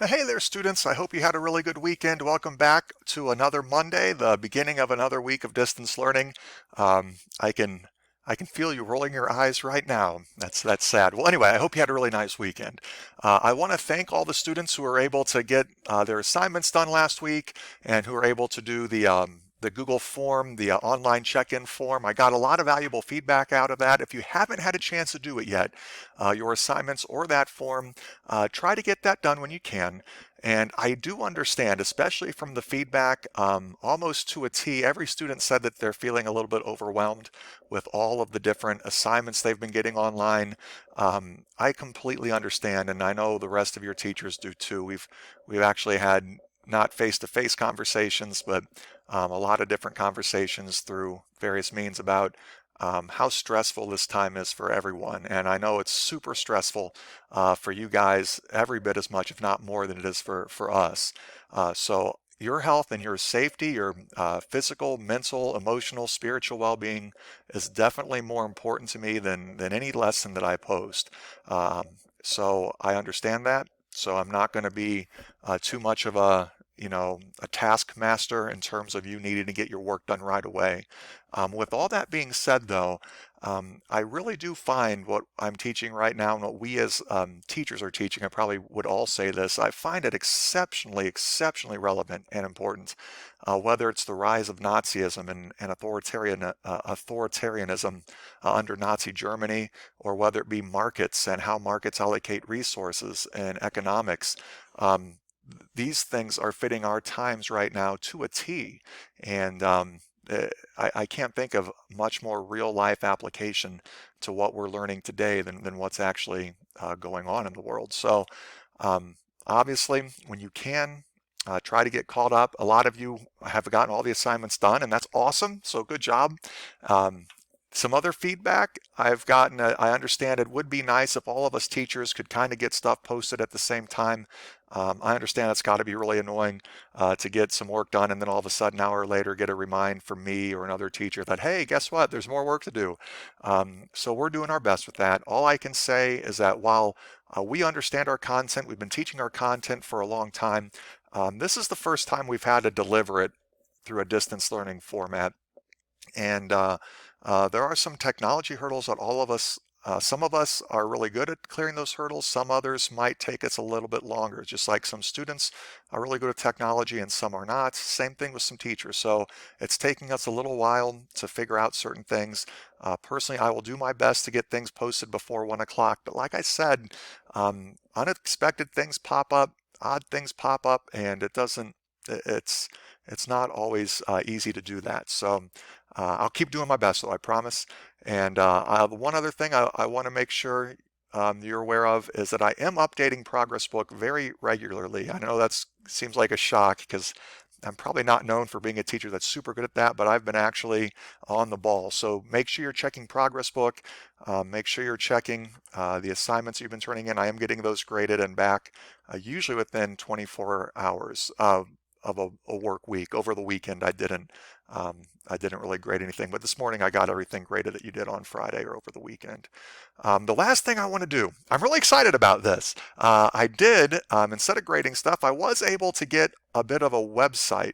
Hey there, students. I hope you had a really good weekend. Welcome back to another Monday, the beginning of another week of distance learning. Um, I can I can feel you rolling your eyes right now. That's sad. Well, anyway, I hope you had a really nice weekend. I want to thank all the students who were able to get their assignments done last week and who were able to do the Google form, the online check-in form. I got a lot of valuable feedback out of that. If you haven't had a chance to do it yet, your assignments or that form, try to get that done when you can. And I do understand, especially from the feedback, almost to a T, every student said that they're feeling a little bit overwhelmed with all of the different assignments they've been getting online. I completely understand, and I know the rest of your teachers do too. We've actually had not face-to-face conversations, but a lot of different conversations through various means about how stressful this time is for everyone. And I know it's super stressful for you guys every bit as much, if not more, than it is for us. So your health and your safety, your physical, mental, emotional, spiritual well-being is definitely more important to me than any lesson that I post. Um, so I understand that. So I'm not going to be too much of a taskmaster in terms of you needing to get your work done right away. With all that being said, though, I really do find what I'm teaching right now and what we as teachers are teaching, I probably would all say this, I find it exceptionally relevant and important, whether it's the rise of Nazism and authoritarianism under Nazi Germany, or whether it be markets and how markets allocate resources and economics. Um, these things are fitting our times right now to a T. And I can't think of much more real life application to what we're learning today than what's actually going on in the world. So um, obviously, when you can, try to get caught up. A lot of you have gotten all the assignments done, and that's awesome. So good job. Um, some other feedback I've gotten, I understand it would be nice if all of us teachers could kind of get stuff posted at the same time. I understand it's got to be really annoying to get some work done and then all of a sudden, an hour later, get a remind from me or another teacher that, hey, guess what? There's more work to do. So we're doing our best with that. All I can say is that while we understand our content, we've been teaching our content for a long time. This is the first time we've had to deliver it through a distance learning format. And there are some technology hurdles that all of us, some of us are really good at clearing those hurdles. Some others might take us a little bit longer, just like some students are really good at technology and some are not. Same thing with some teachers. So it's taking us a little while to figure out certain things. Personally, I will do my best to get things posted before 1 o'clock. But like I said, unexpected things pop up, odd things pop up, and it's, it's not always easy to do that. So I'll keep doing my best, though, I promise. And one other thing I want to make sure you're aware of is that I am updating Progress Book very regularly. I know that seems like a shock because I'm probably not known for being a teacher that's super good at that, but I've been actually on the ball. So make sure you're checking Progress Book. Make sure you're checking the assignments you've been turning in. I am getting those graded and back usually within 24 hours of a work week. Over the weekend, I didn't really grade anything, but this morning I got everything graded that you did on Friday or over the weekend. The last thing I want to do, I'm really excited about this. I did, instead of grading stuff, I was able to get a bit of a website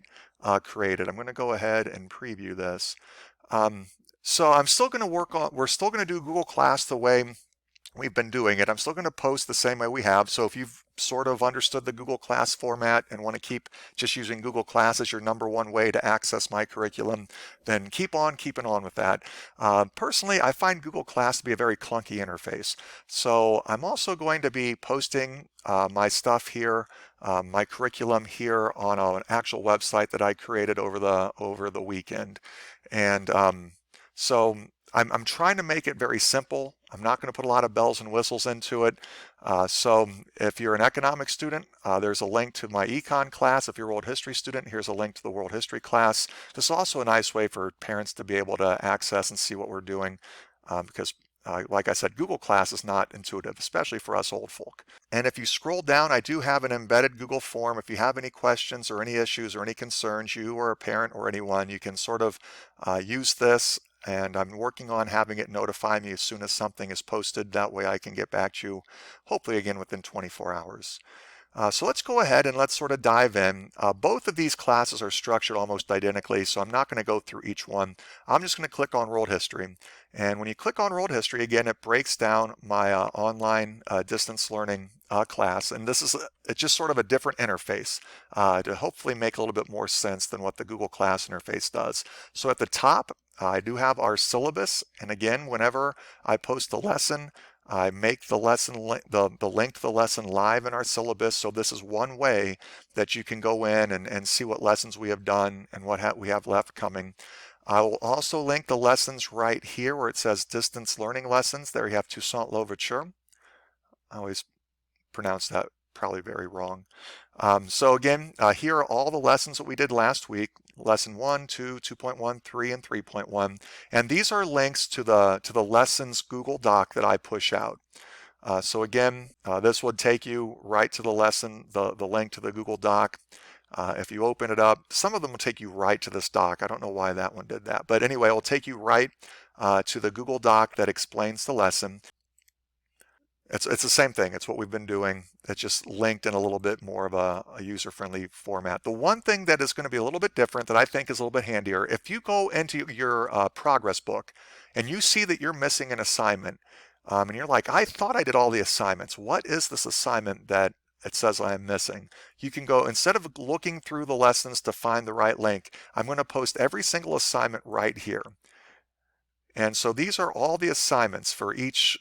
created. I'm going to go ahead and preview this. Um, so I'm still going to we're still going to do Google Class the way we've been doing it. I'm still going to post the same way we have. So if you've sort of understood the Google Class format and want to keep just using Google Class as your number one way to access my curriculum, then keep on keeping on with that. Personally, I find Google Class to be a very clunky interface. So I'm also going to be posting my stuff here, my curriculum here on an actual website that I created over the weekend. And so I'm trying to make it very simple. I'm not going to put a lot of bells and whistles into it. So if you're an economics student, there's a link to my econ class. If you're a world history student, here's a link to the world history class. This is also a nice way for parents to be able to access and see what we're doing because like I said, Google Class is not intuitive, especially for us old folk. And if you scroll down, I do have an embedded Google form. If you have any questions or any issues or any concerns, you or a parent or anyone, you can sort of use this. And I'm working on having it notify me as soon as something is posted. That way I can get back to you, hopefully again within 24 hours. So let's go ahead and let's sort of dive in. Both of these classes are structured almost identically, so I'm not going to go through each one. I'm just going to click on World History. And when you click on World History, again, it breaks down my online distance learning class. And this is it's just sort of a different interface to hopefully make a little bit more sense than what the Google Class interface does. So at the top, I do have our syllabus. And again, whenever I post a lesson, I make the lesson the link to the lesson live in our syllabus. So this is one way that you can go in and see what lessons we have done and what we have left coming. I will also link the lessons right here where it says distance learning lessons. There you have Toussaint Louverture. I always pronounce that probably very wrong. So again, here are all the lessons that we did last week. Lesson 1, 2, 2.1, 3, and 3.1. And these are links to the lessons Google Doc that I push out. So again, this would take you right to the lesson, the link to the Google Doc. If you open it up, some of them will take you right to this doc. I don't know why that one did that. But anyway, it will take you right to the Google Doc that explains the lesson. It's the same thing. It's what we've been doing. It's just linked in a little bit more of a user-friendly format. The one thing that is going to be a little bit different that I think is a little bit handier, if you go into your progress book and you see that you're missing an assignment, and you're like, I thought I did all the assignments. What is this assignment that it says I am missing? You can go, instead of looking through the lessons to find the right link, I'm going to post every single assignment right here. And so these are all the assignments for each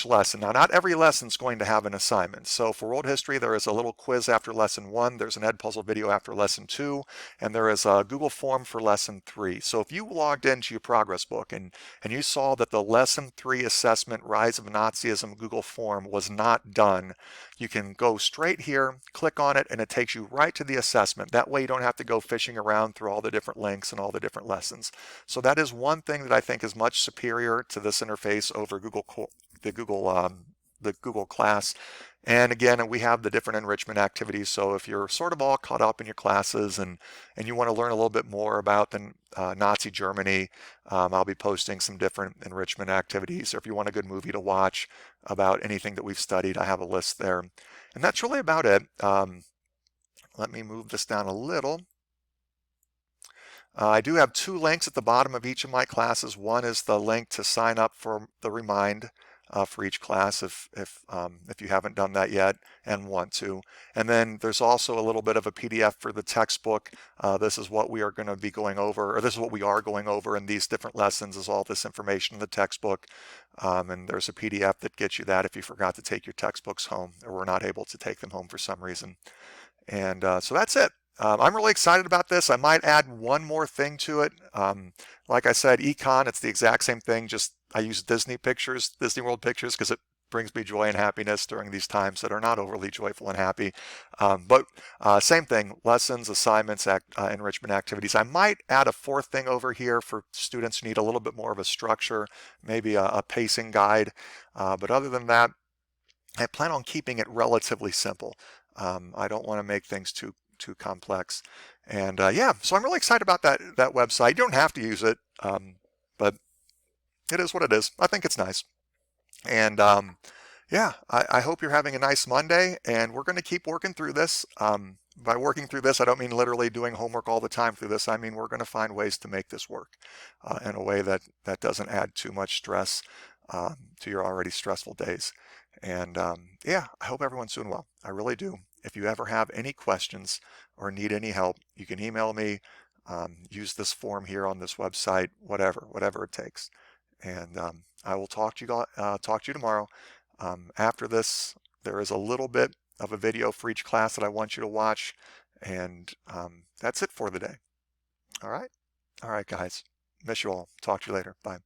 lesson. Now, not every lesson is going to have an assignment. So for World History, there is a little quiz after lesson 1, there's an Edpuzzle video after lesson 2, and there is a Google form for lesson 3. So if you logged into your progress book and you saw that the lesson 3 assessment, Rise of Nazism Google form was not done, you can go straight here, click on it, and it takes you right to the assessment. That way you don't have to go fishing around through all the different links and all the different lessons. So that is one thing that I think is much superior to this interface over the Google Class. And again, we have the different enrichment activities. So if you're sort of all caught up in your classes and you want to learn a little bit more about the Nazi Germany, I'll be posting some different enrichment activities. Or if you want a good movie to watch about anything that we've studied, I have a list there. And that's really about it. Let me move this down a little. I do have 2 links at the bottom of each of my classes. One is the link to sign up for the Remind for each class if you haven't done that yet and want to. And then there's also a little bit of a PDF for the textbook. This is what we are going to be going over, or this is what we are going over in these different lessons, is all this information in the textbook. And there's a PDF that gets you that if you forgot to take your textbooks home or were not able to take them home for some reason. And so that's it. I'm really excited about this. I might add one more thing to it. Like I said, Econ, it's the exact same thing, just I use Disney World pictures, because it brings me joy and happiness during these times that are not overly joyful and happy. But same thing, lessons, assignments, enrichment activities. I might add a 4th thing over here for students who need a little bit more of a structure, maybe a pacing guide. But other than that, I plan on keeping it relatively simple. I don't want to make things too complex. And yeah, so I'm really excited about that website. You don't have to use it, but it is what it is. I think it's nice. And yeah, I hope you're having a nice Monday, and we're going to keep working through this. By working through this, I don't mean literally doing homework all the time through this. I mean we're going to find ways to make this work in a way that doesn't add too much stress to your already stressful days. And yeah, I hope everyone's doing well. I really do. If you ever have any questions or need any help, you can email me, use this form here on this website, whatever it takes. And I will talk to you tomorrow. After this, there is a little bit of a video for each class that I want you to watch. And that's it for the day. All right. All right, guys. Miss you all. Talk to you later. Bye.